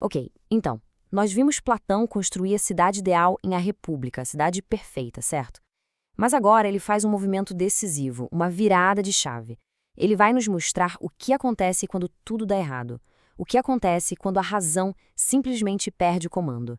Ok, então, nós vimos Platão construir a cidade ideal em A República, a cidade perfeita, certo? Mas agora ele faz um movimento decisivo, uma virada de chave. Ele vai nos mostrar o que acontece quando tudo dá errado. O que acontece quando a razão simplesmente perde o comando.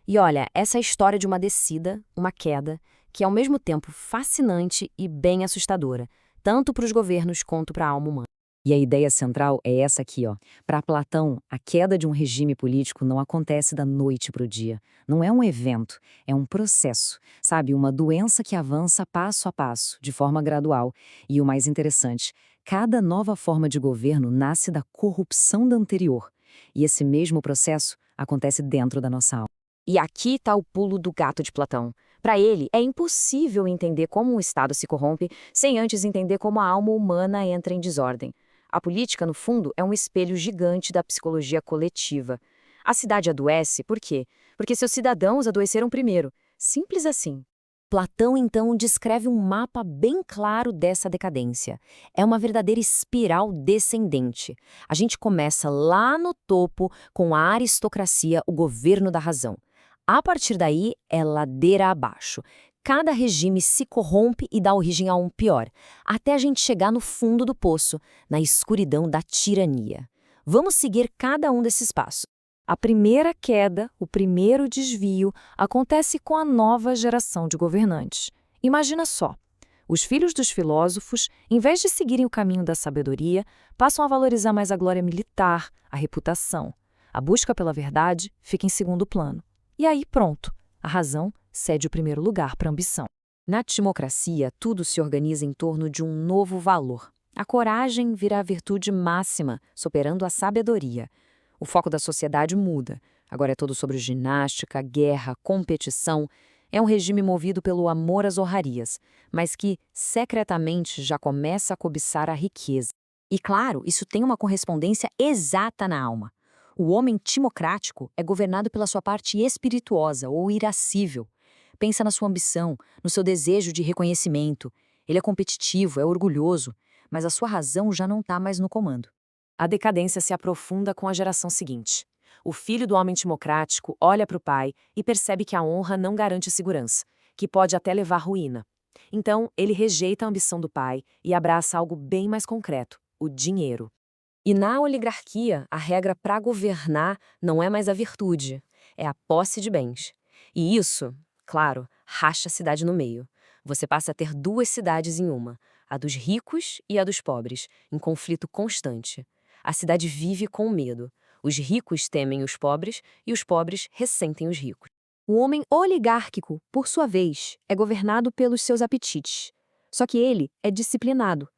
E olha, essa é a história de uma descida, uma queda, que é ao mesmo tempo fascinante e bem assustadora, tanto para os governos quanto para a alma humana. E a ideia central é essa aqui, ó. Para Platão, a queda de um regime político não acontece da noite para o dia. Não é um evento, é um processo, sabe? Uma doença que avança passo a passo, de forma gradual. E o mais interessante, cada nova forma de governo nasce da corrupção da anterior. E esse mesmo processo acontece dentro da nossa alma. E aqui está o pulo do gato de Platão. Para ele, é impossível entender como um Estado se corrompe sem antes entender como a alma humana entra em desordem. A política, no fundo, é um espelho gigante da psicologia coletiva. A cidade adoece por quê? Porque seus cidadãos adoeceram primeiro. Simples assim. Platão, então, descreve um mapa bem claro dessa decadência. É uma verdadeira espiral descendente. A gente começa lá no topo com a aristocracia, o governo da razão. A partir daí, é ladeira abaixo. Cada regime se corrompe e dá origem a um pior, até a gente chegar no fundo do poço, na escuridão da tirania. Vamos seguir cada um desses passos. A primeira queda, o primeiro desvio, acontece com a nova geração de governantes. Imagina só. Os filhos dos filósofos, em vez de seguirem o caminho da sabedoria, passam a valorizar mais a glória militar, a reputação. A busca pela verdade fica em segundo plano. E aí, pronto, a razão cede o primeiro lugar para a ambição. Na timocracia, tudo se organiza em torno de um novo valor. A coragem vira a virtude máxima, superando a sabedoria. O foco da sociedade muda. Agora é todo sobre ginástica, guerra, competição. É um regime movido pelo amor às honrarias, mas que, secretamente, já começa a cobiçar a riqueza. E, claro, isso tem uma correspondência exata na alma. O homem timocrático é governado pela sua parte espirituosa ou irascível. Pensa na sua ambição, no seu desejo de reconhecimento. Ele é competitivo, é orgulhoso, mas a sua razão já não está mais no comando. A decadência se aprofunda com a geração seguinte. O filho do homem timocrático olha para o pai e percebe que a honra não garante segurança, que pode até levar à ruína. Então, ele rejeita a ambição do pai e abraça algo bem mais concreto, o dinheiro. E na oligarquia, a regra para governar não é mais a virtude, é a posse de bens. E isso, claro, racha a cidade no meio. Você passa a ter duas cidades em uma, a dos ricos e a dos pobres, em conflito constante. A cidade vive com medo. Os ricos temem os pobres e os pobres ressentem os ricos. O homem oligárquico, por sua vez, é governado pelos seus apetites. Só que ele é disciplinado.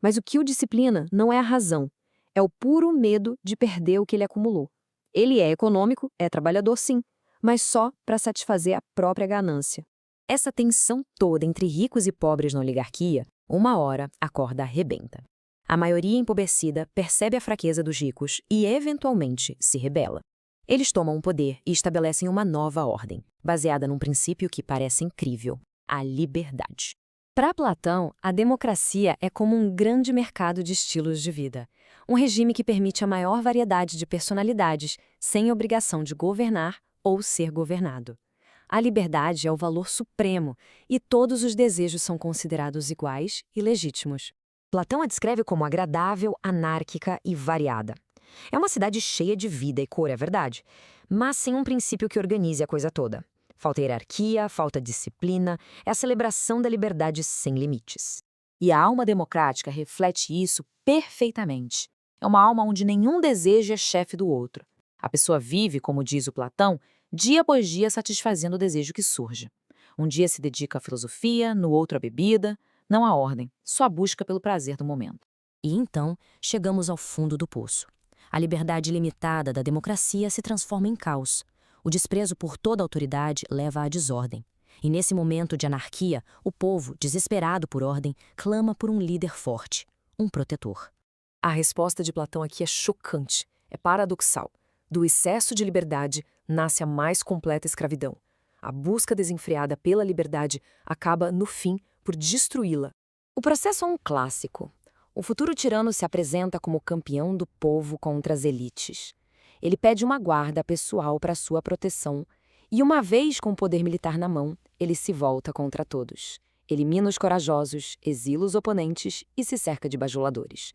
Mas o que o disciplina não é a razão. É o puro medo de perder o que ele acumulou. Ele é econômico, é trabalhador sim, mas só para satisfazer a própria ganância. Essa tensão toda entre ricos e pobres na oligarquia, uma hora a corda arrebenta. A maioria empobrecida percebe a fraqueza dos ricos e, eventualmente, se rebela. Eles tomam o poder e estabelecem uma nova ordem, baseada num princípio que parece incrível: a liberdade. Para Platão, a democracia é como um grande mercado de estilos de vida. Um regime que permite a maior variedade de personalidades, sem obrigação de governar ou ser governado. A liberdade é o valor supremo e todos os desejos são considerados iguais e legítimos. Platão a descreve como agradável, anárquica e variada. É uma cidade cheia de vida e cor, é verdade, mas sem um princípio que organize a coisa toda. Falta hierarquia, falta disciplina, é a celebração da liberdade sem limites. E a alma democrática reflete isso perfeitamente. É uma alma onde nenhum desejo é chefe do outro. A pessoa vive, como diz o Platão, dia após dia satisfazendo o desejo que surge. Um dia se dedica à filosofia, no outro à bebida, não à ordem, só a busca pelo prazer do momento. E então, chegamos ao fundo do poço. A liberdade limitada da democracia se transforma em caos. O desprezo por toda autoridade leva à desordem. E nesse momento de anarquia, o povo, desesperado por ordem, clama por um líder forte, um protetor. A resposta de Platão aqui é chocante, é paradoxal. Do excesso de liberdade nasce a mais completa escravidão. A busca desenfreada pela liberdade acaba, no fim, por destruí-la. O processo é um clássico. O futuro tirano se apresenta como campeão do povo contra as elites. Ele pede uma guarda pessoal para sua proteção, e uma vez com o poder militar na mão, ele se volta contra todos. Elimina os corajosos, exila os oponentes e se cerca de bajuladores.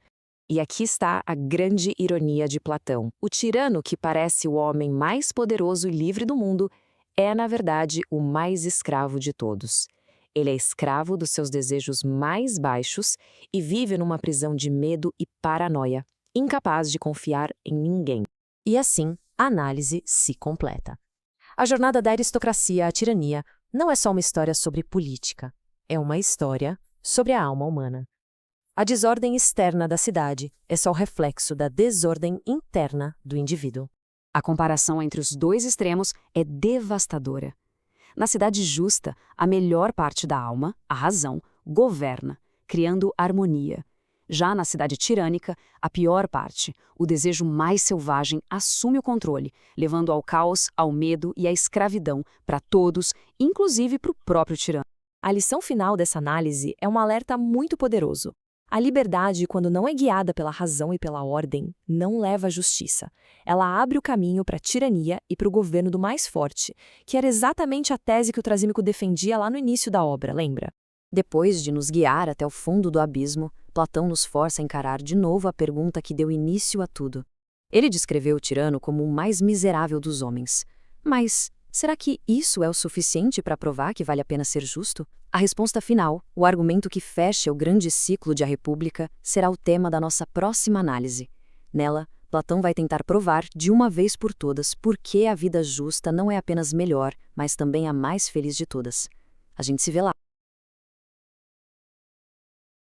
E aqui está a grande ironia de Platão. O tirano que parece o homem mais poderoso e livre do mundo é, na verdade, o mais escravo de todos. Ele é escravo dos seus desejos mais baixos e vive numa prisão de medo e paranoia, incapaz de confiar em ninguém. E assim, a análise se completa. A jornada da aristocracia à tirania não é só uma história sobre política, é uma história sobre a alma humana. A desordem externa da cidade é só o reflexo da desordem interna do indivíduo. A comparação entre os dois extremos é devastadora. Na cidade justa, a melhor parte da alma, a razão, governa, criando harmonia. Já na cidade tirânica, a pior parte, o desejo mais selvagem, assume o controle, levando ao caos, ao medo e à escravidão para todos, inclusive para o próprio tirano. A lição final dessa análise é um alerta muito poderoso. A liberdade, quando não é guiada pela razão e pela ordem, não leva à justiça. Ela abre o caminho para a tirania e para o governo do mais forte, que era exatamente a tese que o Trasímico defendia lá no início da obra, lembra? Depois de nos guiar até o fundo do abismo, Platão nos força a encarar de novo a pergunta que deu início a tudo. Ele descreveu o tirano como o mais miserável dos homens. Mas será que isso é o suficiente para provar que vale a pena ser justo? A resposta final, o argumento que fecha o grande ciclo de A República, será o tema da nossa próxima análise. Nela, Platão vai tentar provar, de uma vez por todas, por que a vida justa não é apenas melhor, mas também a mais feliz de todas. A gente se vê lá.